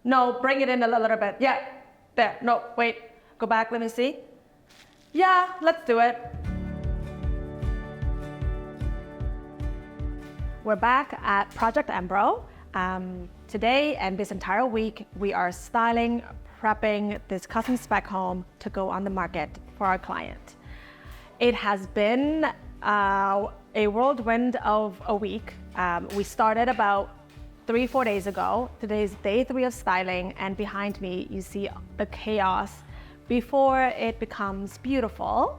No, bring it in a little bit. Yeah, there. No, wait. Go back, let me see. Yeah, let's do it. We're back at Project Embro. Today and this entire week, we are styling, prepping this custom spec home to go on the market for our client. It has been a whirlwind of a week. We started about 3-4 days ago. Today is day 3 of styling, and behind me you see the chaos before it becomes beautiful.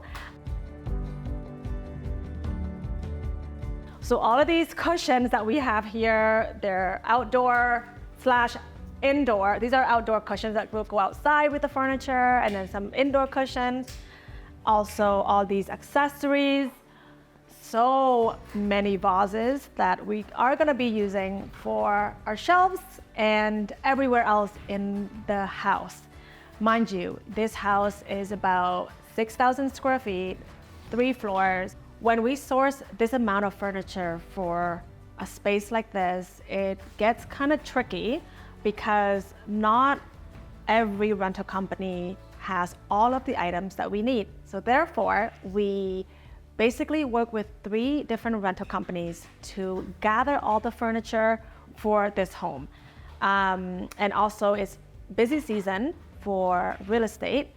So all of these cushions that we have here, they're outdoor/indoor. These are outdoor cushions that will go outside with the furniture, and then some indoor cushions. Also all these accessories. So many vases that we are going to be using for our shelves and everywhere else in the house. Mind you, this house is about 6,000 square feet, 3 floors. When we source this amount of furniture for a space like this, it gets kind of tricky because not every rental company has all of the items that we need. So therefore, we basically work with 3 different rental companies to gather all the furniture for this home. And also it's busy season for real estate.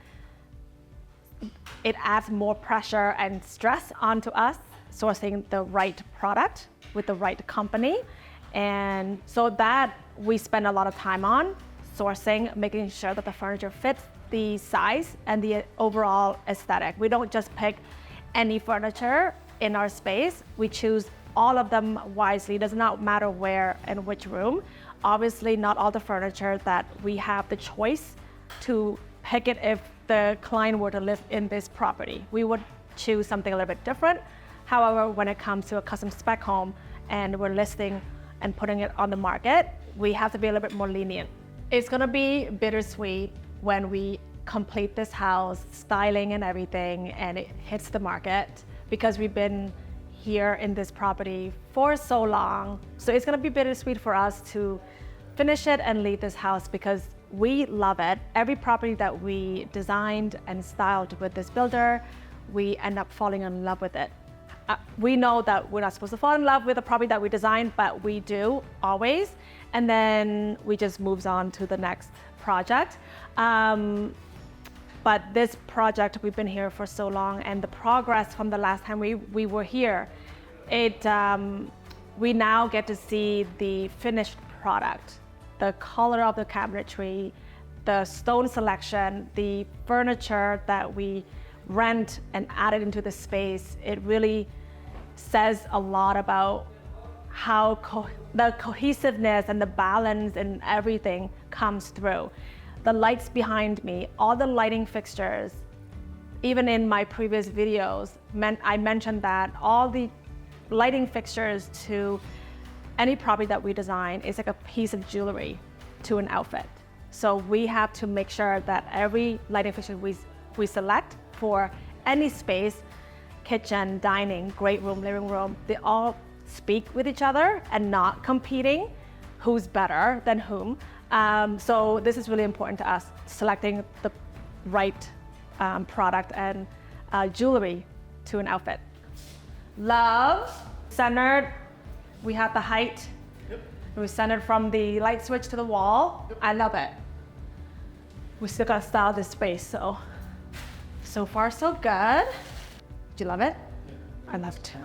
It adds more pressure and stress onto us sourcing the right product with the right company. And so that we spend a lot of time on sourcing, making sure that the furniture fits the size and the overall aesthetic. We don't just pick any furniture in our space. We choose all of them wisely. It does not matter where and which room. Obviously, not all the furniture that we have the choice to pick it if the client were to live in this property. We would choose something a little bit different. However, when it comes to a custom spec home and we're listing and putting it on the market, we have to be a little bit more lenient. It's gonna be bittersweet when we complete this house, styling and everything, and it hits the market because we've been here in this property for so long. So it's gonna be bittersweet for us to finish it and leave this house because we love it. Every property that we designed and styled with this builder, we end up falling in love with it. We know that we're not supposed to fall in love with a property that we designed, but we do always. And then we just moves on to the next project. But this project, we've been here for so long, and the progress from the last time we were here, we now get to see the finished product. The color of the cabinetry, the stone selection, the furniture that we rent and added into the space, it really says a lot about how the cohesiveness and the balance and everything comes through. The lights behind me, all the lighting fixtures, even in my previous videos, I mentioned that all the lighting fixtures to any property that we design is like a piece of jewelry to an outfit. So we have to make sure that every lighting fixture we select for any space, kitchen, dining, great room, living room, they all speak with each other and not competing who's better than whom. So this is really important to us, selecting the right product and jewelry to an outfit. Love, centered. We have the height. Yep. We centered from the light switch to the wall. Yep. I love it. We still gotta style this space, so far so good. Do you love it? Yeah. I love it.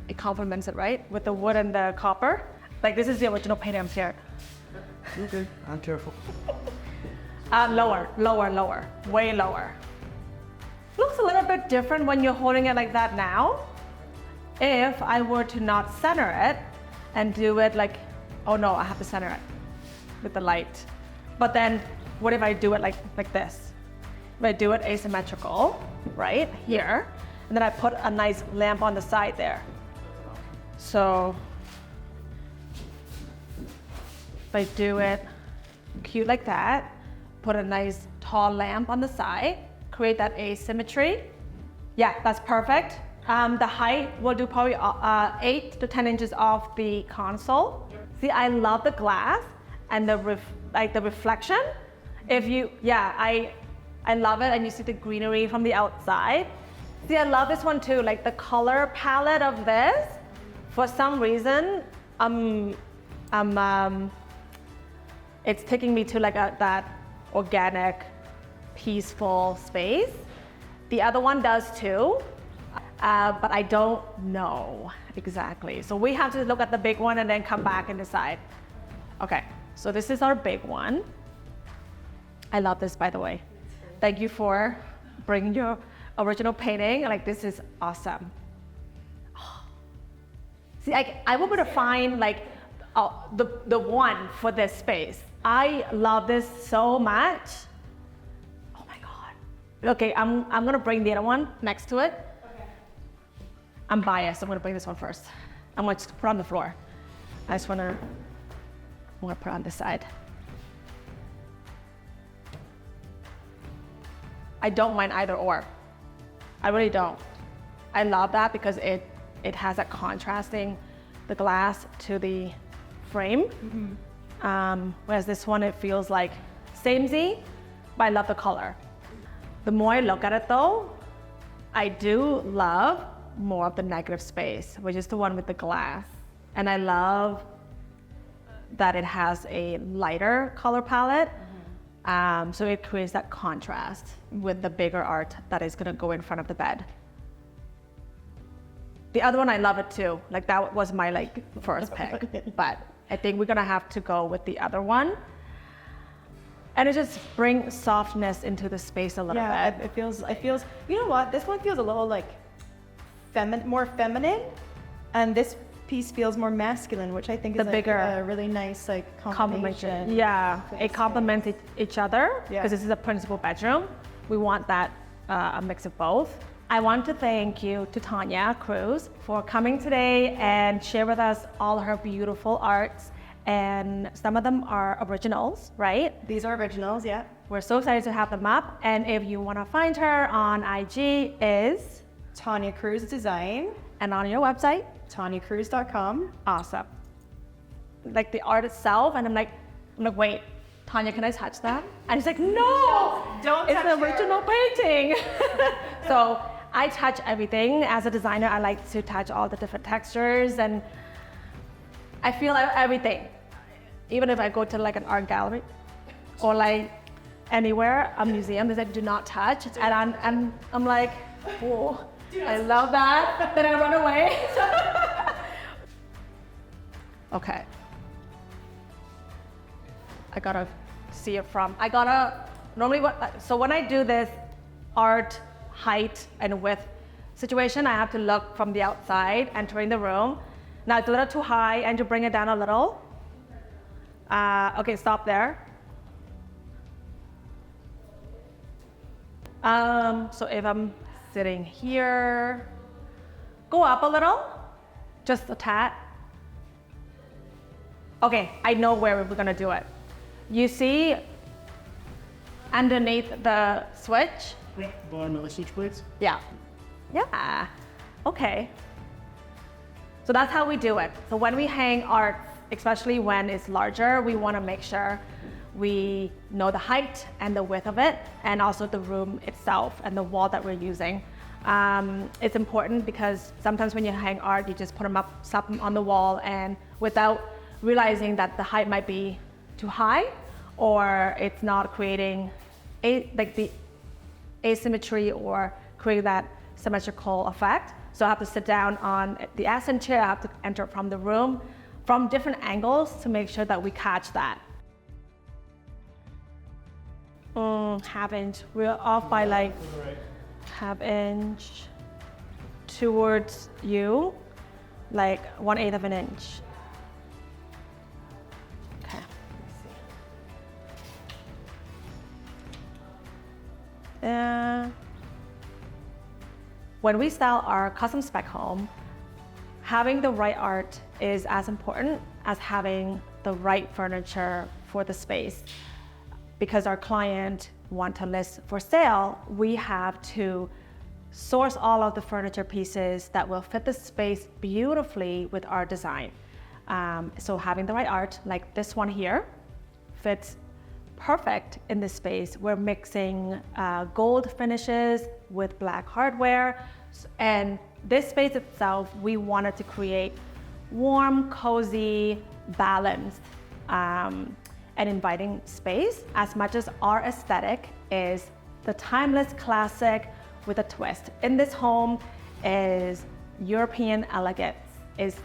It complements it, right? With the wood and the copper. Like this is the original paint I'm here. Okay, I'm careful. Lower, way lower. Looks a little bit different when you're holding it like that now. If I were to not center it and do it like, oh no, I have to center it with the light. But then what if I do it like this? If I do it asymmetrical, right, here, and then I put a nice lamp on the side there. So if I do it cute like that, put a nice tall lamp on the side, create that asymmetry. Yeah, that's perfect. The height, we'll do probably 8 to 10 inches off the console. See, I love the glass, and the reflection. I love it, and you see the greenery from the outside. See, I love this one too, like the color palette of this. For some reason, it's taking me to like that organic, peaceful space. The other one does too, but I don't know exactly. So we have to look at the big one and then come back and decide. Okay, so this is our big one. I love this, by the way. Thank you for bringing your original painting. Like, this is awesome. See, I will be able to find like the one for this space. I love this so much. Oh my God. Okay, I'm gonna bring the other one next to it. Okay. I'm biased, I'm gonna bring this one first. I'm gonna just put it on the floor. I'm gonna put it on this side. I don't mind either or. I really don't. I love that because it has that contrasting the glass to the frame. Mm-hmm. Whereas this one, it feels like samey, but I love the color. The more I look at it though, I do love more of the negative space, which is the one with the glass. And I love that it has a lighter color palette. So it creates that contrast with the bigger art that is gonna go in front of the bed. The other one, I love it too. Like, that was my like first pick, but I think we're gonna have to go with the other one. And it just brings softness into the space a little bit. Yeah, it feels, you know what? This one feels a little like more feminine, and this piece feels more masculine, which I think is like a really nice like combination. Yeah, it complements each other because this is a principal bedroom. We want that a mix of both. I want to thank you to Tonya Cruz for coming today and share with us all her beautiful arts, and some of them are originals, right? These are originals, yeah. We're so excited to have them up, and if you want to find her on IG is Tonya Cruz Design, and on your website TonyaCruz.com. Awesome. Like the art itself, and I'm like, wait, Tonya, can I touch that? And she's like, no, don't it's an original painting. So I touch everything. As a designer, I like to touch all the different textures, and I feel everything. Even if I go to like an art gallery or like anywhere, a museum, they say do not touch, and I'm like, oh, I love that. Then I run away. Okay. I gotta see it from, so when I do this art, height, and width situation, I have to look from the outside, entering the room. Now it's a little too high, and to bring it down a little. Okay, stop there. So if I'm sitting here, go up a little, just a tad. Okay, I know where we're gonna do it. You see underneath the switch? Yeah, bottom of the switch plates. Yeah. Yeah, okay. So that's how we do it. So when we hang art, especially when it's larger, we wanna make sure we know the height and the width of it, and also the room itself and the wall that we're using. It's important because sometimes when you hang art, you just put them up on the wall, and without realizing that the height might be too high, or it's not creating the asymmetry or create that symmetrical effect. So I have to sit down on the accent chair, I have to enter from the room from different angles to make sure that we catch that. Half inch, we're off by like half inch towards you, like 1/8 of an inch. Okay, let's see. When we sell our custom spec home, having the right art is as important as having the right furniture for the space. Because our client want to list for sale, we have to source all of the furniture pieces that will fit the space beautifully with our design. So having the right art, like this one here, fits perfect in this space. We're mixing gold finishes with black hardware. And this space itself, we wanted to create warm, cozy, balanced, and inviting space as much as our aesthetic is the timeless classic with a twist. In this home is European elegance is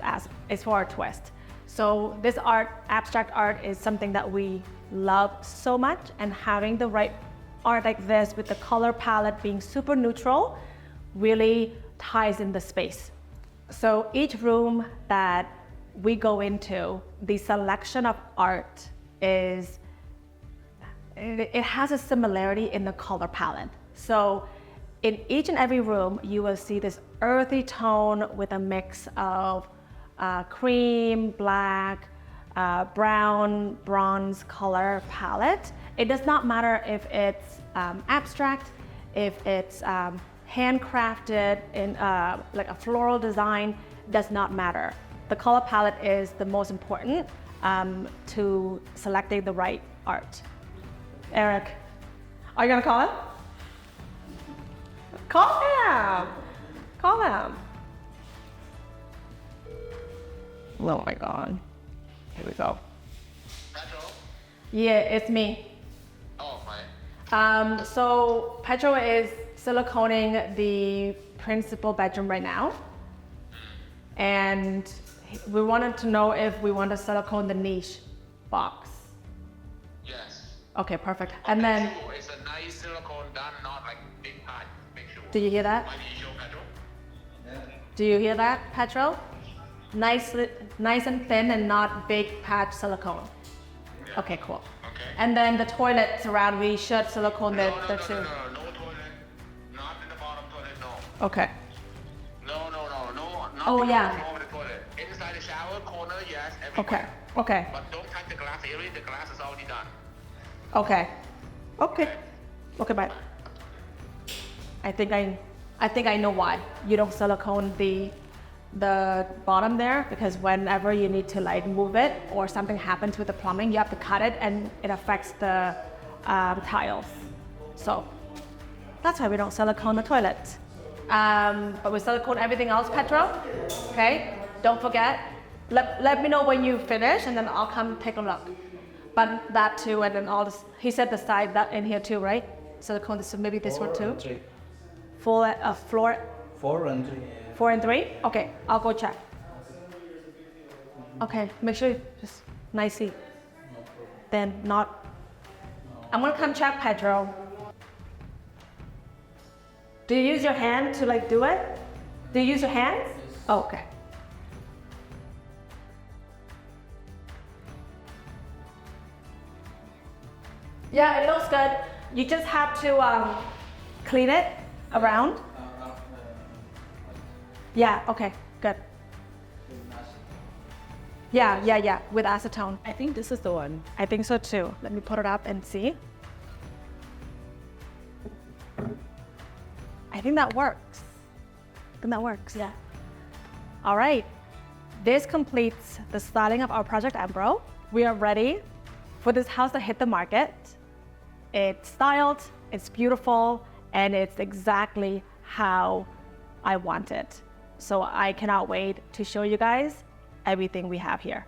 for our twist. So this art, abstract art, is something that we love so much, and having the right art like this with the color palette being super neutral really ties in the space. So each room that we go into, the selection of art it has a similarity in the color palette. So in each and every room, you will see this earthy tone with a mix of cream, black, brown, bronze color palette. It does not matter if it's abstract, if it's handcrafted in like a floral design, does not matter. The color palette is the most important to selecting the right art. Eric, are you gonna call him? Call him! Call him. Oh my God. Here we go. Pedro? Yeah, it's me. Oh, fine. So Pedro is siliconing the principal bedroom right now. And we wanted to know if we want to silicone the niche box. Yes. Okay, perfect. And then, Make sure it's a nice silicone done, not like big part. Make sure. do you hear that? Why do you show Pedro? Do you hear that, Pedro? Nice and thin and not big patch silicone. Yeah. Okay, cool. Okay. And then the toilets around, we should silicone the two. No toilet. Not in the bottom toilet, no. Okay. No, not Oh, the yeah. bottom of the toilet. Inside the shower, corner, yes, everywhere. Okay. Okay. But don't touch the glass area, the glass is already done. Okay. Okay. Okay, bye. I think I know why you don't silicone the bottom there, because whenever you need to like move it or something happens with the plumbing, you have to cut it and it affects the tiles. So that's why we don't silicone the toilet. But we silicone everything else, Pedro. Okay? Don't forget. Let me know when you finish, and then I'll come take a look. But that too, and then all this. He said the side that in here too, right? Silicone this, so maybe this one too. 3. Full floor. 4 and 3. 4 and 3? Okay, I'll go check. Okay, make sure you just nicely. Then not. I'm gonna come check, Pedro. Do you use your hand to like do it? Do you use your hands? Oh, okay. Yeah, it looks good. You just have to clean it around. Yeah, okay, good. Yeah, with acetone. I think this is the one. I think so too. Let me put it up and see. I think that works. Yeah. All right. This completes the styling of our Project Embro. We are ready for this house to hit the market. It's styled, it's beautiful, and it's exactly how I want it. So I cannot wait to show you guys everything we have here.